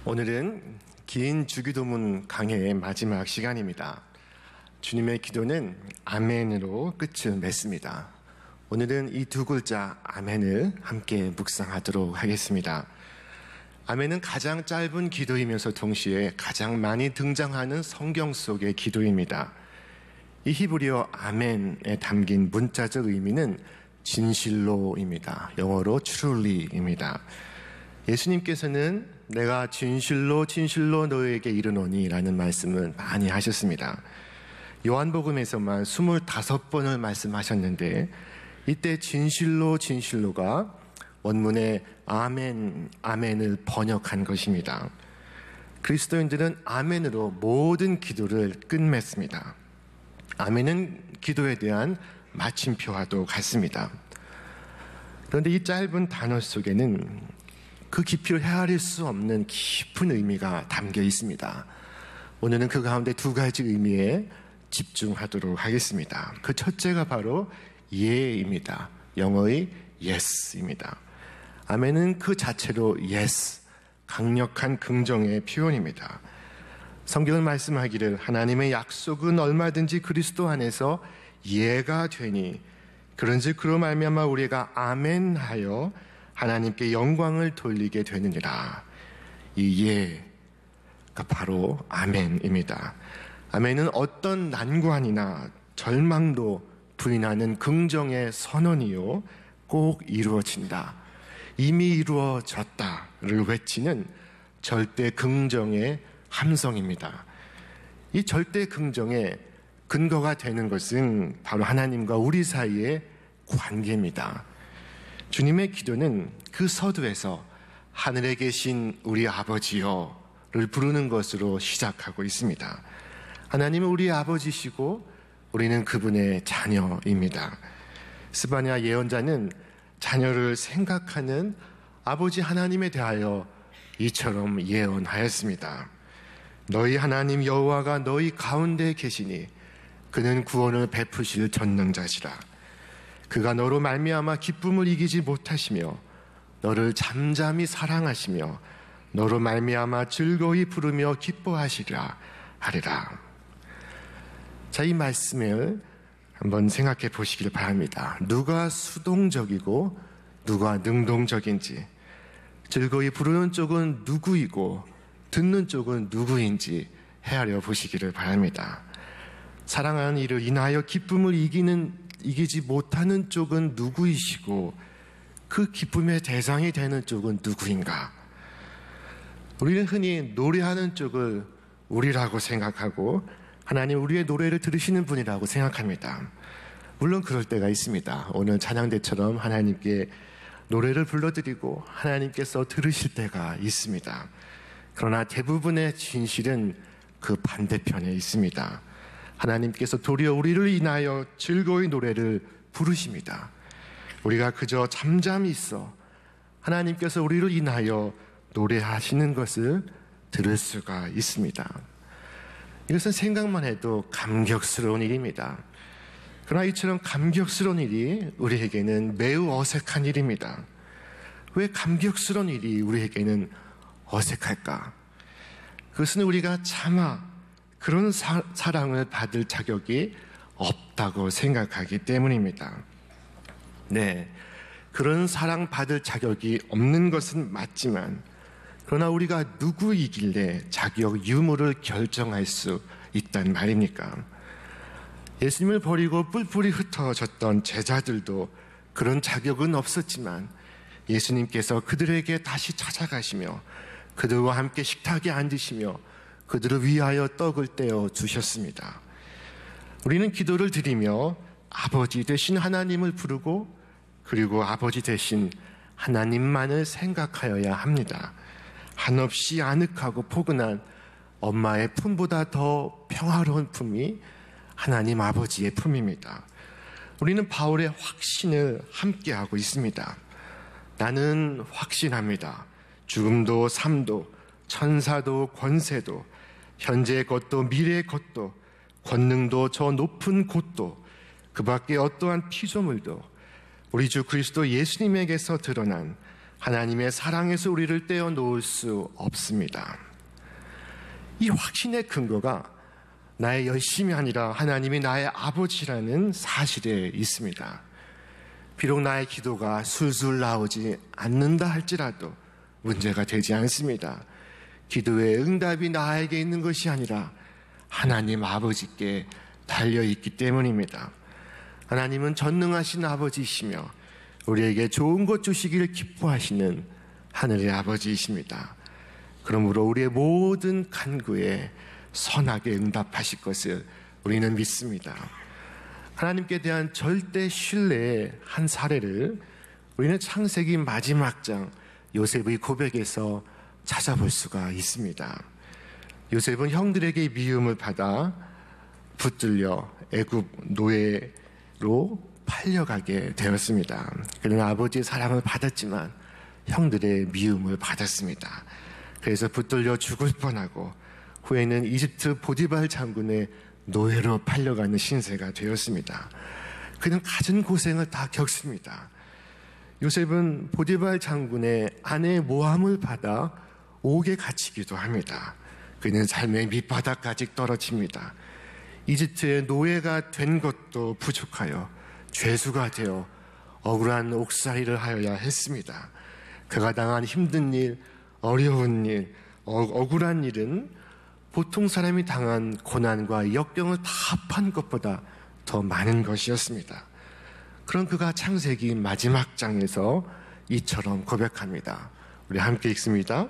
오늘은 긴 주기도문 강해의 마지막 시간입니다. 주님의 기도는 아멘으로 끝을 맺습니다. 오늘은 이 두 글자 아멘을 함께 묵상하도록 하겠습니다. 아멘은 가장 짧은 기도이면서 동시에 가장 많이 등장하는 성경 속의 기도입니다. 이 히브리어 아멘에 담긴 문자적 의미는 진실로입니다. 영어로 truly입니다. 예수님께서는 내가 진실로 너에게 이르노니 라는 말씀을 많이 하셨습니다. 요한복음에서만 25번을 말씀하셨는데 이때 진실로가 원문의 아멘을 번역한 것입니다. 그리스도인들은 아멘으로 모든 기도를 끝맺습니다. 아멘은 기도에 대한 마침표와도 같습니다. 그런데 이 짧은 단어 속에는 그 깊이를 헤아릴 수 없는 깊은 의미가 담겨 있습니다. 오늘은 그 가운데 두 가지 의미에 집중하도록 하겠습니다. 그 첫째가 바로 예입니다. 영어의 yes입니다. 아멘은 그 자체로 yes, 강력한 긍정의 표현입니다. 성경은 말씀하기를 하나님의 약속은 얼마든지 그리스도 안에서 예가 되니 그런즉 그로 말미암아 우리가 아멘하여 하나님께 영광을 돌리게 되느니라. 이 예가 바로 아멘입니다. 아멘은 어떤 난관이나 절망도 부인하는 긍정의 선언이요 꼭 이루어진다, 이미 이루어졌다를 외치는 절대 긍정의 함성입니다. 이 절대 긍정의 근거가 되는 것은 바로 하나님과 우리 사이의 관계입니다. 주님의 기도는 그 서두에서 하늘에 계신 우리 아버지여를 부르는 것으로 시작하고 있습니다. 하나님은 우리 아버지시고 우리는 그분의 자녀입니다. 스바냐 예언자는 자녀를 생각하는 아버지 하나님에 대하여 이처럼 예언하였습니다. 너희 하나님 여호와가 너희 가운데 계시니 그는 구원을 베푸실 전능자시라. 그가 너로 말미암아 기쁨을 이기지 못하시며 너를 잠잠히 사랑하시며 너로 말미암아 즐거이 부르며 기뻐하시리라 하리라. 자, 이 말씀을 한번 생각해 보시길 바랍니다. 누가 수동적이고 누가 능동적인지, 즐거이 부르는 쪽은 누구이고 듣는 쪽은 누구인지 헤아려 보시기를 바랍니다. 사랑하는 이를 인하여 기쁨을 이기지 못하는 쪽은 누구이시고 그 기쁨의 대상이 되는 쪽은 누구인가? 우리는 흔히 노래하는 쪽을 우리라고 생각하고 하나님 우리의 노래를 들으시는 분이라고 생각합니다. 물론 그럴 때가 있습니다. 오늘 찬양대처럼 하나님께 노래를 불러드리고 하나님께서 들으실 때가 있습니다. 그러나 대부분의 진실은 그 반대편에 있습니다. 하나님께서 도리어 우리를 인하여 즐거이 노래를 부르십니다. 우리가 그저 잠잠히 있어 하나님께서 우리를 인하여 노래하시는 것을 들을 수가 있습니다. 이것은 생각만 해도 감격스러운 일입니다. 그러나 이처럼 감격스러운 일이 우리에게는 매우 어색한 일입니다. 왜 감격스러운 일이 우리에게는 어색할까? 그것은 우리가 차마 그런 사랑을 받을 자격이 없다고 생각하기 때문입니다. 네, 그런 사랑 받을 자격이 없는 것은 맞지만 그러나 우리가 누구이길래 자격 유무를 결정할 수 있단 말입니까? 예수님을 버리고 뿔뿔이 흩어졌던 제자들도 그런 자격은 없었지만 예수님께서 그들에게 다시 찾아가시며 그들과 함께 식탁에 앉으시며 그들을 위하여 떡을 떼어 주셨습니다. 우리는 기도를 드리며 아버지 되신 하나님을 부르고 그리고 아버지 되신 하나님만을 생각하여야 합니다. 한없이 아늑하고 포근한 엄마의 품보다 더 평화로운 품이 하나님 아버지의 품입니다. 우리는 바울의 확신을 함께하고 있습니다. 나는 확신합니다. 죽음도 삶도 천사도 권세도 현재의 것도 미래의 것도 권능도 저 높은 곳도 그 밖에 어떠한 피조물도 우리 주 그리스도 예수님에게서 드러난 하나님의 사랑에서 우리를 떼어놓을 수 없습니다. 이 확신의 근거가 나의 열심이 아니라 하나님이 나의 아버지라는 사실에 있습니다. 비록 나의 기도가 술술 나오지 않는다 할지라도 문제가 되지 않습니다. 기도의 응답이 나에게 있는 것이 아니라 하나님 아버지께 달려있기 때문입니다. 하나님은 전능하신 아버지이시며 우리에게 좋은 것 주시기를 기뻐하시는 하늘의 아버지이십니다. 그러므로 우리의 모든 간구에 선하게 응답하실 것을 우리는 믿습니다. 하나님께 대한 절대 신뢰의 한 사례를 우리는 창세기 마지막 장 요셉의 고백에서 찾아볼 수가 있습니다. 요셉은 형들에게 미움을 받아 붙들려 애굽 노예로 팔려가게 되었습니다. 그는 아버지의 사랑을 받았지만 형들의 미움을 받았습니다. 그래서 붙들려 죽을 뻔하고 후에는 이집트 보디발 장군의 노예로 팔려가는 신세가 되었습니다. 그는 갖은 고생을 다 겪습니다. 요셉은 보디발 장군의 아내 모함을 받아 옥에 갇히기도 합니다. 그는 삶의 밑바닥까지 떨어집니다. 이집트의 노예가 된 것도 부족하여 죄수가 되어 억울한 옥살이를 하여야 했습니다. 그가 당한 힘든 일, 어려운 일, 억울한 일은 보통 사람이 당한 고난과 역경을 다 합한 것보다 더 많은 것이었습니다. 그런 그가 창세기 마지막 장에서 이처럼 고백합니다. 우리 함께 읽습니다.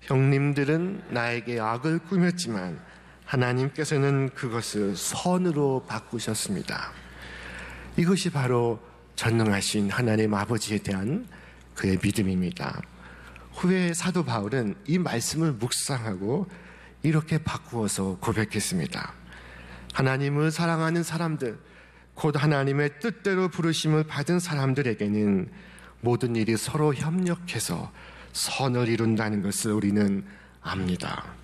형님들은 나에게 악을 꾸몄지만 하나님께서는 그것을 선으로 바꾸셨습니다. 이것이 바로 전능하신 하나님 아버지에 대한 그의 믿음입니다. 후에 사도 바울은 이 말씀을 묵상하고 이렇게 바꾸어서 고백했습니다. 하나님을 사랑하는 사람들, 곧 하나님의 뜻대로 부르심을 받은 사람들에게는 모든 일이 서로 협력해서 선을 이룬다는 것을 우리는 압니다.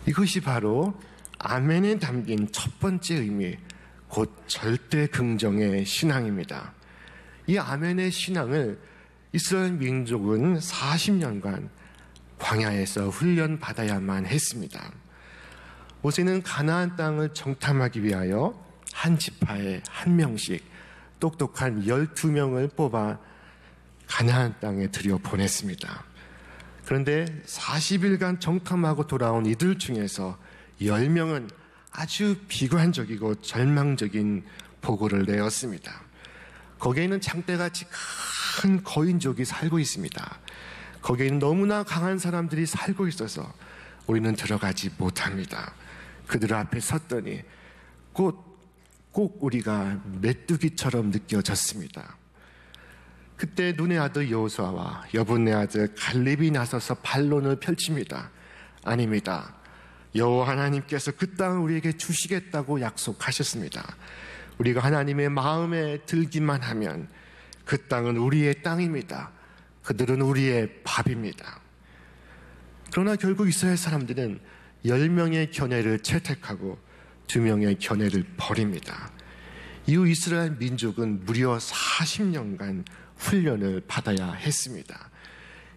이것이 바로 아멘에 담긴 첫 번째 의미, 곧 절대 긍정의 신앙입니다. 이 아멘의 신앙을 이스라엘 민족은 40년간 광야에서 훈련받아야만 했습니다. 모세는 가나안 땅을 정탐하기 위하여 한 지파에 한 명씩 똑똑한 12명을 뽑아 가나안 땅에 들여보냈습니다. 그런데 40일간 정탐하고 돌아온 이들 중에서 10명은 아주 비관적이고 절망적인 보고를 내었습니다. 거기에는 장대같이 큰 거인족이 살고 있습니다. 거기에는 너무나 강한 사람들이 살고 있어서 우리는 들어가지 못합니다. 그들 앞에 섰더니 꼭 우리가 메뚜기처럼 느껴졌습니다. 그때 눈의 아들 여호수아와 여분의 아들 갈렙이 나서서 반론을 펼칩니다. 아닙니다. 여호와 하나님께서 그 땅을 우리에게 주시겠다고 약속하셨습니다. 우리가 하나님의 마음에 들기만 하면 그 땅은 우리의 땅입니다. 그들은 우리의 밥입니다. 그러나 결국 이스라엘 사람들은 10명의 견해를 채택하고 2명의 견해를 버립니다. 이후 이스라엘 민족은 무려 40년간 훈련을 받아야 했습니다.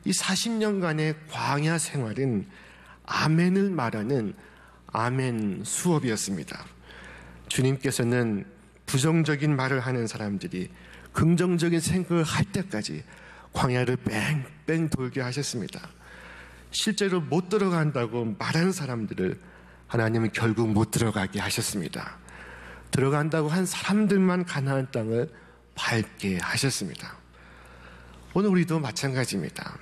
이 40년간의 광야 생활은 아멘을 말하는 아멘 수업이었습니다. 주님께서는 부정적인 말을 하는 사람들이 긍정적인 생각을 할 때까지 광야를 뺑뺑 돌게 하셨습니다. 실제로 못 들어간다고 말하는 사람들을 하나님은 결국 못 들어가게 하셨습니다. 들어간다고 한 사람들만 가나안 땅을 밟게 하셨습니다. 오늘 우리도 마찬가지입니다.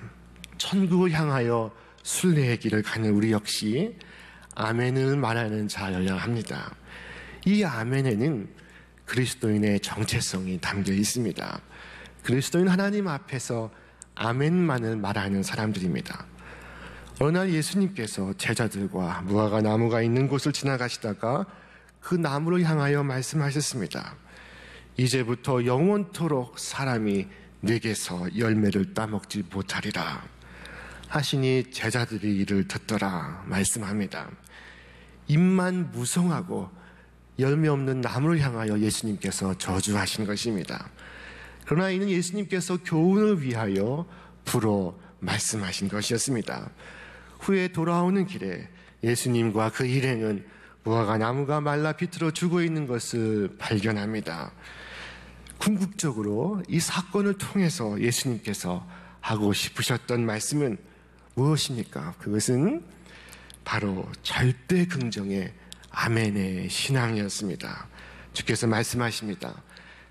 천국을 향하여 순례의 길을 가는 우리 역시 아멘을 말하는 자여야 합니다. 이 아멘에는 그리스도인의 정체성이 담겨 있습니다. 그리스도인 하나님 앞에서 아멘만을 말하는 사람들입니다. 어느 날 예수님께서 제자들과 무화과 나무가 있는 곳을 지나가시다가 그 나무를 향하여 말씀하셨습니다. 이제부터 영원토록 사람이 내게서 열매를 따먹지 못하리라 하시니 제자들이 이를 듣더라 말씀합니다. 입만 무성하고 열매 없는 나무를 향하여 예수님께서 저주하신 것입니다. 그러나 이는 예수님께서 교훈을 위하여 불어 말씀하신 것이었습니다. 후에 돌아오는 길에 예수님과 그 일행은 무화과 나무가 말라 비틀어 죽어 있는 것을 발견합니다. 궁극적으로 이 사건을 통해서 예수님께서 하고 싶으셨던 말씀은 무엇입니까? 그것은 바로 절대 긍정의 아멘의 신앙이었습니다. 주께서 말씀하십니다.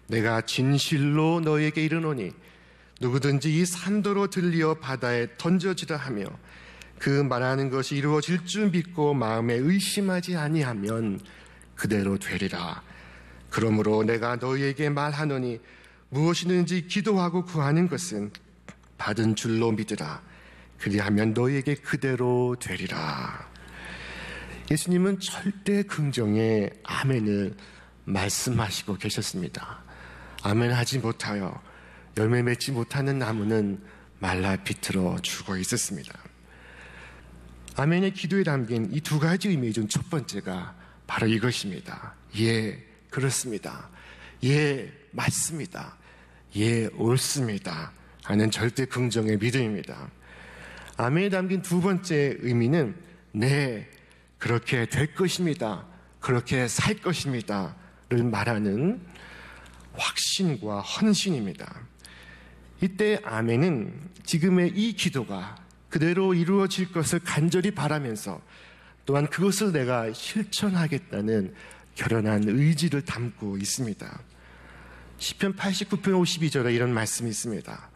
내가 진실로 너에게 이르노니 누구든지 이 산도로 들리어 바다에 던져지라 하며 그 말하는 것이 이루어질 줄 믿고 마음에 의심하지 아니하면 그대로 되리라. 그러므로 내가 너희에게 말하노니 무엇이든지 기도하고 구하는 것은 받은 줄로 믿으라. 그리하면 너희에게 그대로 되리라. 예수님은 절대 긍정의 아멘을 말씀하시고 계셨습니다. 아멘 하지 못하여 열매 맺지 못하는 나무는 말라 비틀어 죽어 있었습니다. 아멘의 기도에 담긴 이 두 가지 의미 중 첫 번째가 바로 이것입니다. 예, 그렇습니다. 예, 맞습니다. 예, 옳습니다. 하는 절대 긍정의 믿음입니다. 아멘에 담긴 두 번째 의미는 네, 그렇게 될 것입니다. 그렇게 살 것입니다. 를 말하는 확신과 헌신입니다. 이때 아멘은 지금의 이 기도가 그대로 이루어질 것을 간절히 바라면서 또한 그것을 내가 실천하겠다는 결연한 의지를 담고 있습니다. 시편 89편 52절에 이런 말씀이 있습니다.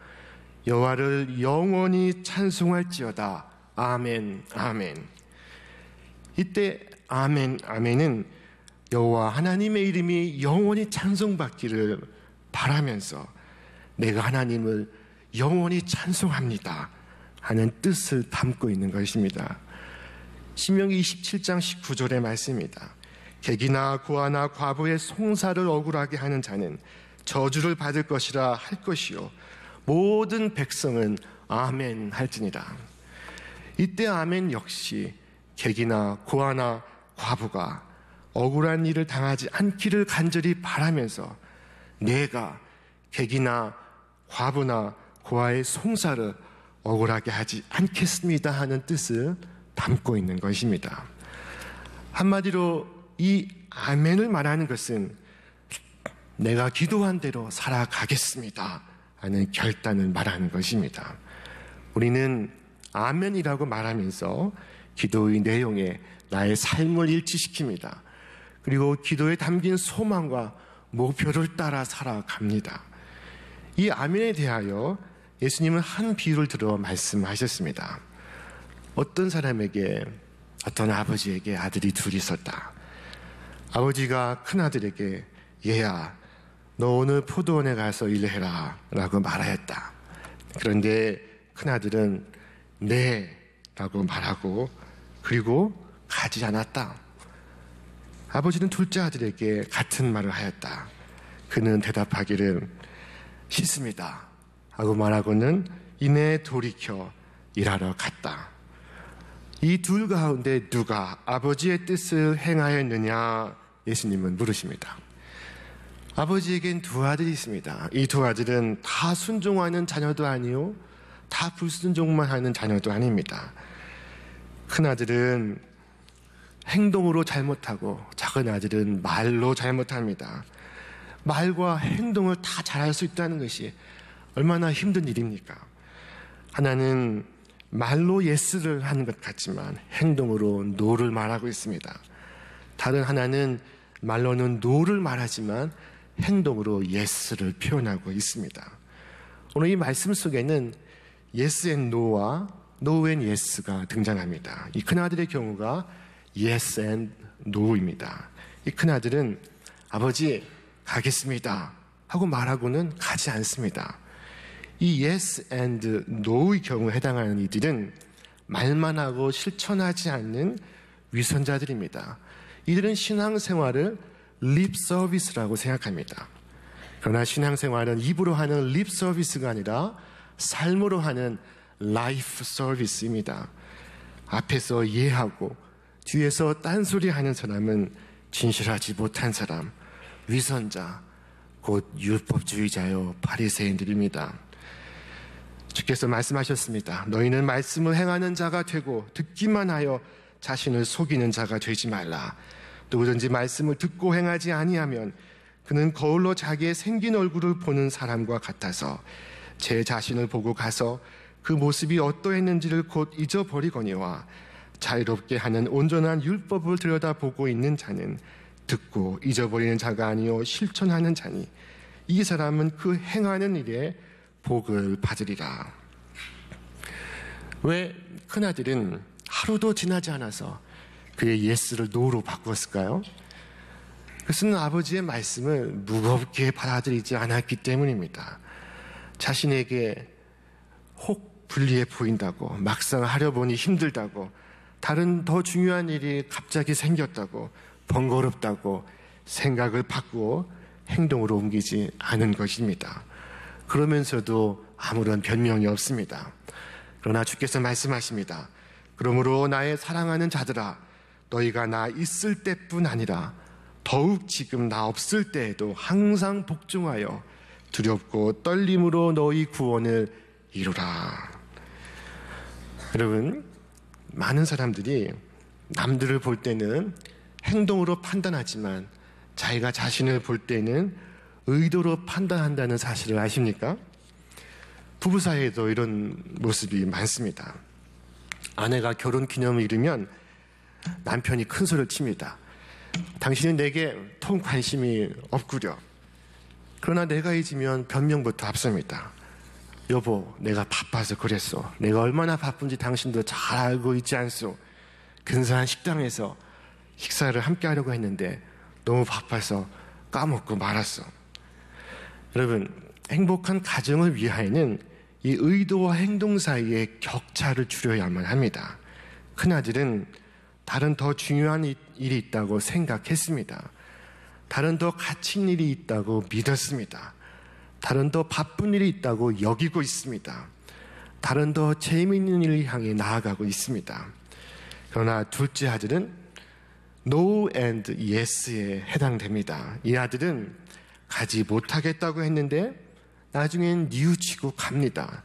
여호와를 영원히 찬송할지어다. 아멘, 아멘. 이때 아멘, 아멘은 여호와 하나님의 이름이 영원히 찬송받기를 바라면서 내가 하나님을 영원히 찬송합니다 하는 뜻을 담고 있는 것입니다. 신명기 27장 19절의 말씀입니다. 객이나 고아나 과부의 송사를 억울하게 하는 자는 저주를 받을 것이라 할 것이요 모든 백성은 아멘 할지니라. 이때 아멘 역시 객이나 고아나 과부가 억울한 일을 당하지 않기를 간절히 바라면서 내가 객이나 과부나 고아의 송사를 억울하게 하지 않겠습니다 하는 뜻을 담고 있는 것입니다. 한마디로 이 아멘을 말하는 것은 내가 기도한 대로 살아가겠습니다 하는 결단을 말하는 것입니다. 우리는 아멘이라고 말하면서 기도의 내용에 나의 삶을 일치시킵니다. 그리고 기도에 담긴 소망과 목표를 따라 살아갑니다. 이 아멘에 대하여 예수님은 한 비유를 들어 말씀하셨습니다. 어떤 사람에게 어떤 아버지에게 아들이 둘이 있었다. 아버지가 큰아들에게 얘야 너 오늘 포도원에 가서 일해라 라고 말하였다. 그런데 큰아들은 네 라고 말하고 그리고 가지 않았다. 아버지는 둘째 아들에게 같은 말을 하였다. 그는 대답하기를 싫습니다 하고 말하고는 이내 돌이켜 일하러 갔다. 이 둘 가운데 누가 아버지의 뜻을 행하였느냐 예수님은 물으십니다. 아버지에겐 두 아들이 있습니다. 이 두 아들은 다 순종하는 자녀도 아니요 다 불순종만 하는 자녀도 아닙니다. 큰아들은 행동으로 잘못하고 작은 아들은 말로 잘못합니다. 말과 행동을 다 잘할 수 있다는 것이 얼마나 힘든 일입니까? 하나는 말로 예스를 하는 것 같지만 행동으로 노를 말하고 있습니다. 다른 하나는 말로는 노를 말하지만 행동으로 예스를 표현하고 있습니다. 오늘 이 말씀 속에는 yes and no와 no and yes가 등장합니다. 이 큰아들의 경우가 yes and no입니다. 이 큰아들은 아버지 가겠습니다 하고 말하고는 가지 않습니다. 이 yes and no의 경우에 해당하는 이들은 말만 하고 실천하지 않는 위선자들입니다. 이들은 신앙생활을 립 서비스라고 생각합니다. 그러나 신앙생활은 입으로 하는 립 서비스가 아니라 삶으로 하는 라이프 서비스입니다. 앞에서 이해하고 뒤에서 딴소리 하는 사람은 진실하지 못한 사람, 위선자, 곧 율법주의자요 바리새인들입니다. 주께서 말씀하셨습니다. 너희는 말씀을 행하는 자가 되고 듣기만 하여 자신을 속이는 자가 되지 말라. 누구든지 말씀을 듣고 행하지 아니하면 그는 거울로 자기의 생긴 얼굴을 보는 사람과 같아서 제 자신을 보고 가서 그 모습이 어떠했는지를 곧 잊어버리거니와 자유롭게 하는 온전한 율법을 들여다보고 있는 자는 듣고 잊어버리는 자가 아니요 실천하는 자니 이 사람은 그 행하는 일에 복을 받으리라. 왜 큰아들은 하루도 지나지 않아서 그의 예스를 노로 바꾸었을까요? 그것은 아버지의 말씀을 무겁게 받아들이지 않았기 때문입니다. 자신에게 혹 불리해 보인다고, 막상 하려 보니 힘들다고, 다른 더 중요한 일이 갑자기 생겼다고, 번거롭다고 생각을 바꾸어 행동으로 옮기지 않은 것입니다. 그러면서도 아무런 변명이 없습니다. 그러나 주께서 말씀하십니다. 그러므로 나의 사랑하는 자들아, 너희가 나 있을 때뿐 아니라 더욱 지금 나 없을 때에도 항상 복종하여 두렵고 떨림으로 너희 구원을 이루라. 여러분, 많은 사람들이 남들을 볼 때는 행동으로 판단하지만 자기가 자신을 볼 때는 의도로 판단한다는 사실을 아십니까? 부부 사이에도 이런 모습이 많습니다. 아내가 결혼 기념을 이루면 남편이 큰 소리를 칩니다. 당신은 내게 통 관심이 없구려. 그러나 내가 잊으면 변명부터 앞섭니다. 여보, 내가 바빠서 그랬어. 내가 얼마나 바쁜지 당신도 잘 알고 있지 않소. 근사한 식당에서 식사를 함께 하려고 했는데 너무 바빠서 까먹고 말았어. 여러분, 행복한 가정을 위하여는 이 의도와 행동 사이의 격차를 줄여야만 합니다. 큰아들은 다른 더 중요한 일이 있다고 생각했습니다. 다른 더 갇힌 일이 있다고 믿었습니다. 다른 더 바쁜 일이 있다고 여기고 있습니다. 다른 더 재미있는 일을 향해 나아가고 있습니다. 그러나 둘째 아들은 No and Yes에 해당됩니다. 이 아들은 가지 못하겠다고 했는데 나중엔 뉘우치고 갑니다.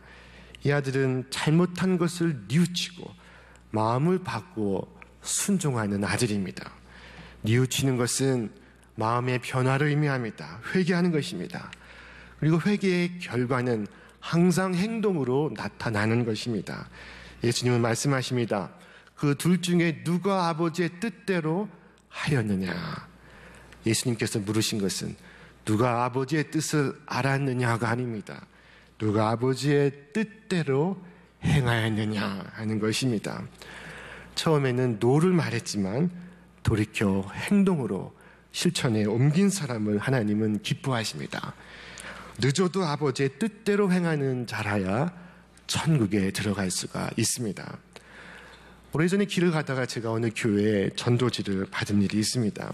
이 아들은 잘못한 것을 뉘우치고 마음을 바꾸어 순종하는 아들입니다. 뉘우치는 것은 마음의 변화를 의미합니다. 회개하는 것입니다. 그리고 회개의 결과는 항상 행동으로 나타나는 것입니다. 예수님은 말씀하십니다. 그 둘 중에 누가 아버지의 뜻대로 하였느냐? 예수님께서 물으신 것은 누가 아버지의 뜻을 알았느냐가 아닙니다. 누가 아버지의 뜻대로 행하였느냐 하는 것입니다. 처음에는 노를 말했지만 돌이켜 행동으로 실천에 옮긴 사람을 하나님은 기뻐하십니다. 늦어도 아버지의 뜻대로 행하는 자라야 천국에 들어갈 수가 있습니다. 오래전에 길을 가다가 제가 어느 교회에 전도지를 받은 일이 있습니다.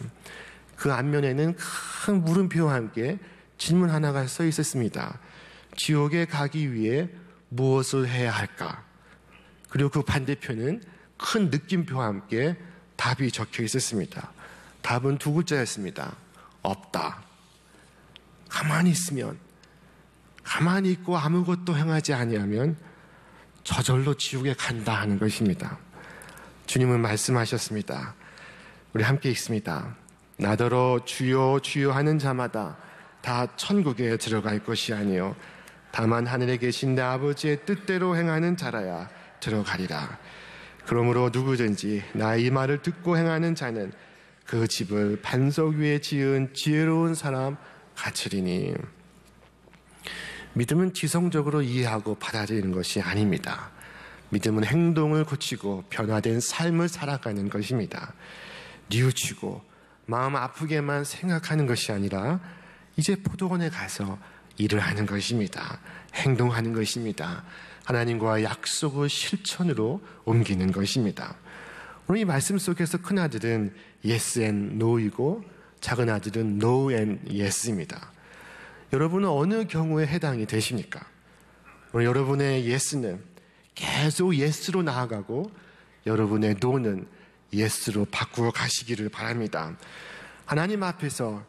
그 앞면에는 큰 물음표와 함께 질문 하나가 써 있었습니다. 지옥에 가기 위해 무엇을 해야 할까? 그리고 그 반대편은 큰 느낌표와 함께 답이 적혀 있었습니다. 답은 두 글자였습니다. 없다. 가만히 있고 아무것도 행하지 아니하면 저절로 지옥에 간다 하는 것입니다. 주님은 말씀하셨습니다. 우리 함께 읽습니다. 나더러 주여 주여 하는 자마다 다 천국에 들어갈 것이 아니요 다만 하늘에 계신 내 아버지의 뜻대로 행하는 자라야 들어가리라. 그러므로 누구든지 나의 이 말을 듣고 행하는 자는 그 집을 반석 위에 지은 지혜로운 사람 같으리니. 믿음은 지성적으로 이해하고 받아들이는 것이 아닙니다. 믿음은 행동을 고치고 변화된 삶을 살아가는 것입니다. 뉘우치고 마음 아프게만 생각하는 것이 아니라 이제 포도원에 가서 일을 하는 것입니다. 행동하는 것입니다. 하나님과의 약속을 실천으로 옮기는 것입니다. 오늘 이 말씀 속에서 큰아들은 yes and no이고 작은 아들은 no and yes입니다. 여러분은 어느 경우에 해당이 되십니까? 오늘 여러분의 yes는 계속 yes로 나아가고 여러분의 no는 yes로 바꾸어 가시기를 바랍니다. 하나님 앞에서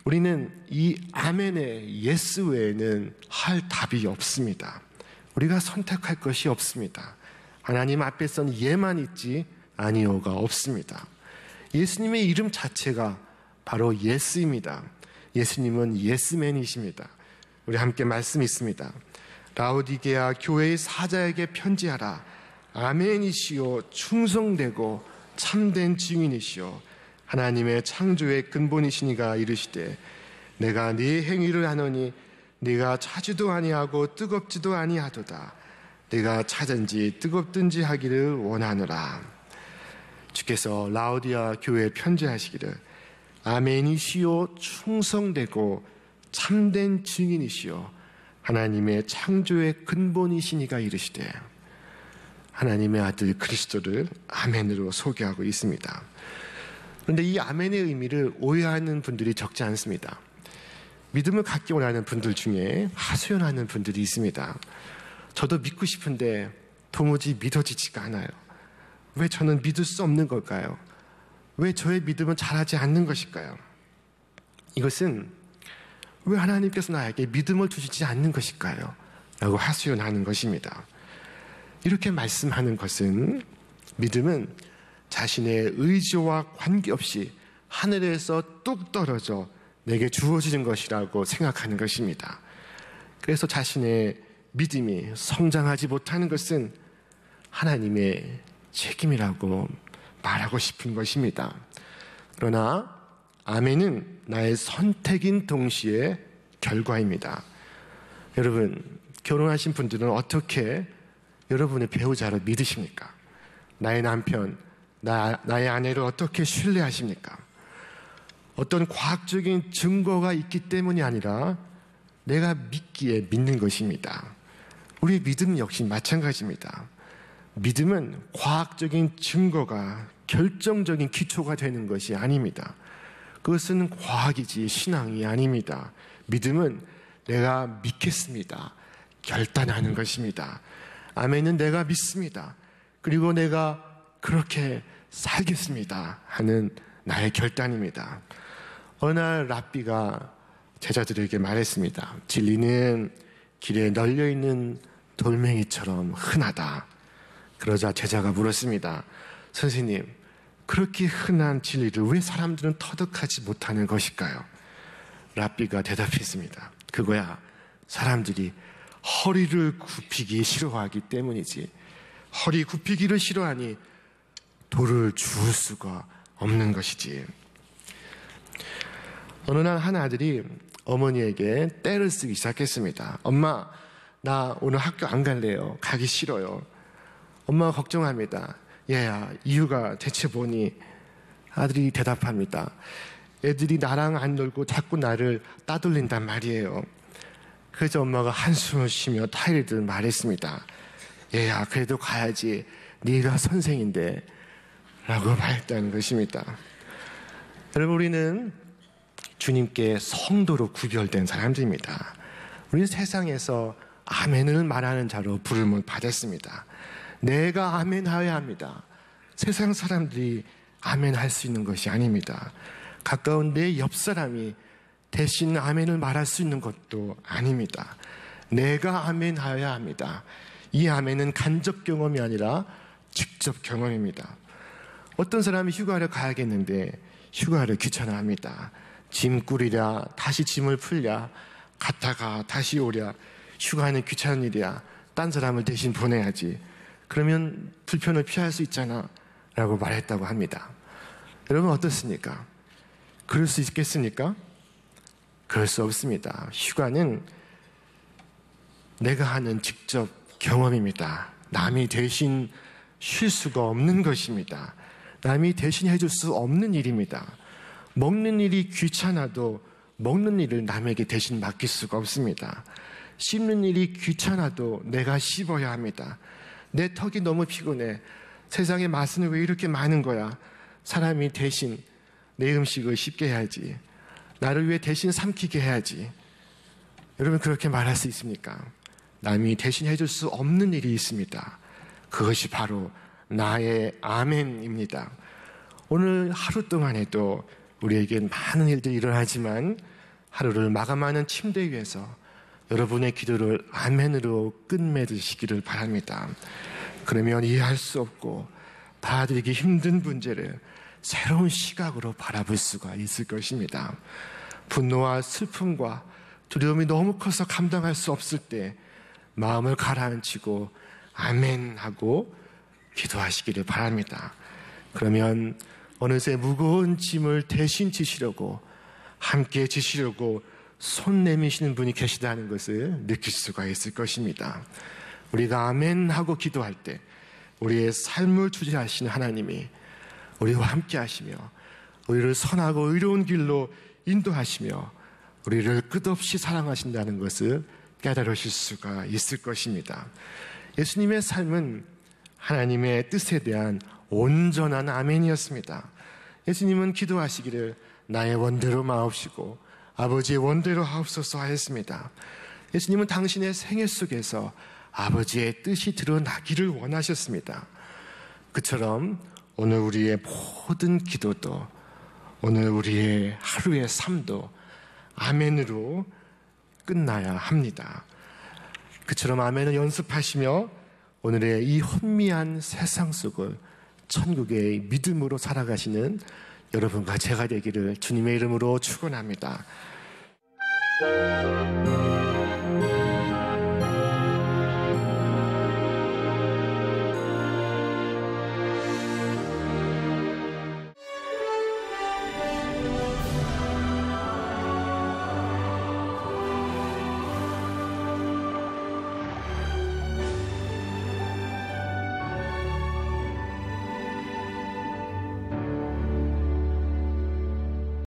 우리는 이 아멘의 yes 외에는 할 답이 없습니다. 우리가 선택할 것이 없습니다. 하나님 앞에서는 예만 있지 아니오가 없습니다. 예수님의 이름 자체가 바로 예스입니다. 예수님은 예스맨이십니다. 우리 함께 말씀 있습니다. 라오디게아 교회의 사자에게 편지하라. 아멘이시오 충성되고 참된 증인이시오 하나님의 창조의 근본이시니가 이르시되 내가 네 행위를 하노니 네가 차지도 아니하고 뜨겁지도 아니하도다. 네가 차든지 뜨겁든지 하기를 원하노라. 주께서 라오디아 교회에 편지하시기를 아멘이시오 충성되고 참된 증인이시오 하나님의 창조의 근본이시니가 이르시되 하나님의 아들 그리스도를 아멘으로 소개하고 있습니다. 그런데 이 아멘의 의미를 오해하는 분들이 적지 않습니다. 믿음을 갖기 원하는 분들 중에 하소연하는 분들이 있습니다. 저도 믿고 싶은데 도무지 믿어지지가 않아요. 왜 저는 믿을 수 없는 걸까요? 왜 저의 믿음은 자라지 않는 것일까요? 이것은 왜 하나님께서 나에게 믿음을 주시지 않는 것일까요? 라고 하소연하는 것입니다. 이렇게 말씀하는 것은 믿음은 자신의 의지와 관계없이 하늘에서 뚝 떨어져 내게 주어지는 것이라고 생각하는 것입니다. 그래서 자신의 믿음이 성장하지 못하는 것은 하나님의 책임이라고 말하고 싶은 것입니다. 그러나 아멘은 나의 선택인 동시에 결과입니다. 여러분, 결혼하신 분들은 어떻게 여러분의 배우자를 믿으십니까? 나의 남편, 나의 아내를 어떻게 신뢰하십니까? 어떤 과학적인 증거가 있기 때문이 아니라 내가 믿기에 믿는 것입니다. 우리의 믿음 역시 마찬가지입니다. 믿음은 과학적인 증거가 결정적인 기초가 되는 것이 아닙니다. 그것은 과학이지 신앙이 아닙니다. 믿음은 내가 믿겠습니다. 결단하는 것입니다. 아멘은 내가 믿습니다. 그리고 내가 그렇게 살겠습니다 하는 나의 결단입니다. 어느 날 랍비가 제자들에게 말했습니다. 진리는 길에 널려있는 돌멩이처럼 흔하다. 그러자 제자가 물었습니다. 선생님, 그렇게 흔한 진리를 왜 사람들은 터득하지 못하는 것일까요? 랍비가 대답했습니다. 그거야, 사람들이 허리를 굽히기 싫어하기 때문이지. 허리 굽히기를 싫어하니 돌을 주울 수가 없는 것이지. 어느 날 한 아들이 어머니에게 떼를 쓰기 시작했습니다. 엄마, 나 오늘 학교 안 갈래요. 가기 싫어요. 엄마가 걱정합니다. 얘야, 이유가 대체 뭐니? 아들이 대답합니다. 애들이 나랑 안 놀고 자꾸 나를 따돌린단 말이에요. 그래서 엄마가 한숨을 쉬며 타이르듯 말했습니다. 얘야, 그래도 가야지. 네가 선생인데 라고 말했다는 것입니다. 여러분, 우리는 주님께 성도로 구별된 사람들입니다. 우리는 세상에서 아멘을 말하는 자로 부름을 받았습니다. 내가 아멘하여야 합니다. 세상 사람들이 아멘할 수 있는 것이 아닙니다. 가까운 내 옆 사람이 대신 아멘을 말할 수 있는 것도 아닙니다. 내가 아멘하여야 합니다. 이 아멘은 간접 경험이 아니라 직접 경험입니다. 어떤 사람이 휴가를 가야겠는데 휴가를 귀찮아합니다. 짐 꾸리랴, 다시 짐을 풀랴, 갔다가 다시 오랴. 휴가는 귀찮은 일이야. 딴 사람을 대신 보내야지. 그러면 불편을 피할 수 있잖아 라고 말했다고 합니다. 여러분 어떻습니까? 그럴 수 있겠습니까? 그럴 수 없습니다. 휴가는 내가 하는 직접 경험입니다. 남이 대신 쉴 수가 없는 것입니다. 남이 대신 해줄 수 없는 일입니다. 먹는 일이 귀찮아도 먹는 일을 남에게 대신 맡길 수가 없습니다. 씹는 일이 귀찮아도 내가 씹어야 합니다. 내 턱이 너무 피곤해. 세상에 맛은 왜 이렇게 많은 거야? 사람이 대신 내 음식을 씹게 해야지. 나를 위해 대신 삼키게 해야지. 여러분 그렇게 말할 수 있습니까? 남이 대신 해줄 수 없는 일이 있습니다. 그것이 바로 나의 아멘입니다. 오늘 하루 동안에도 우리에겐 많은 일들이 일어나지만 하루를 마감하는 침대 위에서 여러분의 기도를 아멘으로 끝맺으시기를 바랍니다. 그러면 이해할 수 없고 받아들이기 힘든 문제를 새로운 시각으로 바라볼 수가 있을 것입니다. 분노와 슬픔과 두려움이 너무 커서 감당할 수 없을 때 마음을 가라앉히고 아멘 하고 기도하시기를 바랍니다. 그러면 어느새 무거운 짐을 대신 지시려고 함께 지시려고 손 내미시는 분이 계시다는 것을 느낄 수가 있을 것입니다. 우리가 아멘 하고 기도할 때 우리의 삶을 주재하시는 하나님이 우리와 함께 하시며 우리를 선하고 의로운 길로 인도하시며 우리를 끝없이 사랑하신다는 것을 깨달으실 수가 있을 것입니다. 예수님의 삶은 하나님의 뜻에 대한 온전한 아멘이었습니다. 예수님은 기도하시기를 나의 원대로 마옵시고 아버지의 원대로 하옵소서 하였습니다. 예수님은 당신의 생애 속에서 아버지의 뜻이 드러나기를 원하셨습니다. 그처럼 오늘 우리의 모든 기도도 오늘 우리의 하루의 삶도 아멘으로 끝나야 합니다. 그처럼 아멘을 연습하시며 오늘의 이 혼미한 세상 속을 천국의 믿음으로 살아가시는 여러분과 제가 되기를 주님의 이름으로 축원합니다.